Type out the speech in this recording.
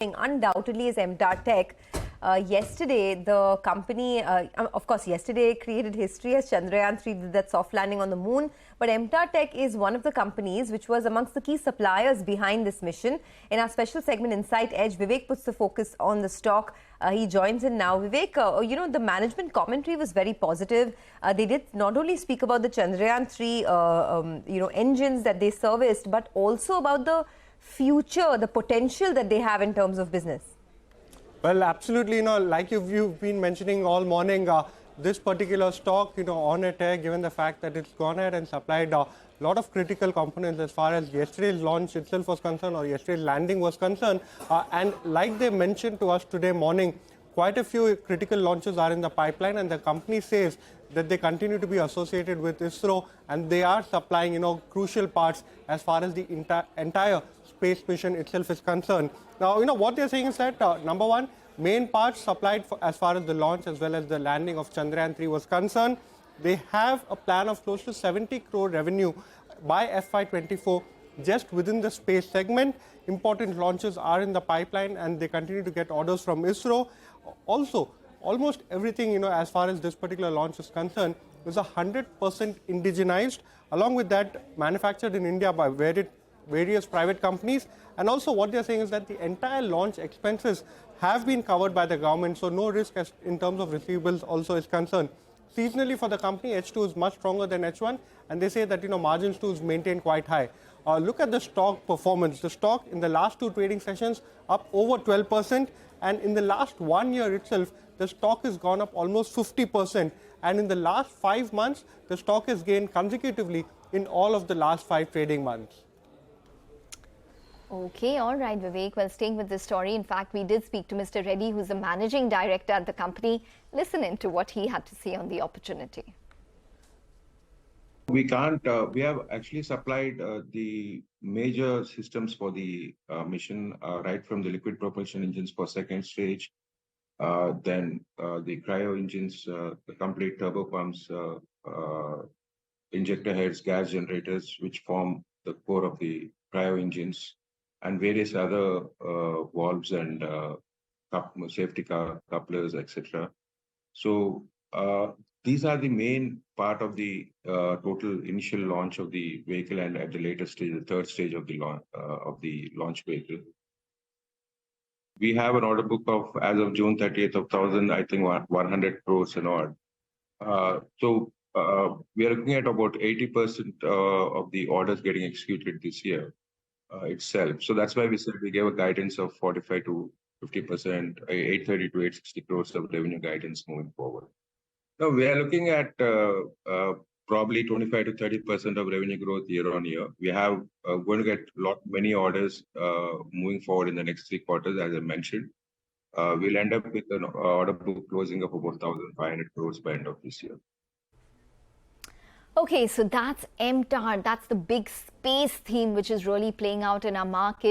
undoubtedly is MTAR Tech. Yesterday, the company, of course, yesterday created history as Chandrayaan-3 did that soft landing on the moon. But MTAR Tech is one of the companies which was amongst the key suppliers behind this mission. In our special segment, Insight Edge, Vivek puts the focus on the stock. He joins in now. Vivek, the management commentary was very positive. They did not only speak about the Chandrayaan-3, engines that they serviced, but also about the future, the potential that they have in terms of business. Well, absolutely, like you've been mentioning all morning, this particular stock, on a tear, given the fact that it's gone ahead and supplied a lot of critical components as far as yesterday's launch itself was concerned or yesterday's landing was concerned. And like they mentioned to us today morning, quite a few critical launches are in the pipeline, and the company says that they continue to be associated with ISRO and they are supplying, crucial parts as far as the entire space mission itself is concerned. Now, what they're saying is that, number one, main parts supplied as far as the launch as well as the landing of Chandrayaan-3 was concerned. They have a plan of close to 70 crore revenue by FY24 just within the space segment. Important launches are in the pipeline and they continue to get orders from ISRO. Also, almost everything, as far as this particular launch is concerned, is 100% indigenized. Along with that, manufactured in India by various private companies. And also what they're saying is that the entire launch expenses have been covered by the government, so no risk in terms of receivables also is concerned. Seasonally for the company, H2 is much stronger than H1, and they say that margins too is maintained quite high. Look at the stock performance. The stock in the last two trading sessions up over 12%, and in the last 1 year itself, the stock has gone up almost 50%. And in the last 5 months, the stock has gained consecutively in all of the last 5 trading months. Okay, all right, Vivek. Well, staying with this story, in fact, we did speak to Mr. Reddy, who's the managing director at the company. Listen in to what he had to say on the opportunity. We can't, we have actually supplied the major systems for the mission, right from the liquid propulsion engines for second stage, then the cryo engines, the complete turbo pumps, injector heads, gas generators, which form the core of the cryo engines, and various other valves and safety couplers, etc. So these are the main part of the total initial launch of the vehicle, and at the later stage, the third stage of the launch vehicle. We have an order book of, as of June 30th, of 100 crores and odd. So we are looking at about 80% of the orders getting executed this year itself. So that's why we said we gave a guidance of 45 to 50%, 830 to 860 crores of revenue guidance moving forward. Now we are looking at probably 25 to 30% of revenue growth year on year. We have going to get many orders moving forward in the next 3 quarters, as I mentioned. We'll end up with an order book closing of about 1,500 crores by end of this year. Okay, so that's MTAR. That's the big space theme which is really playing out in our markets.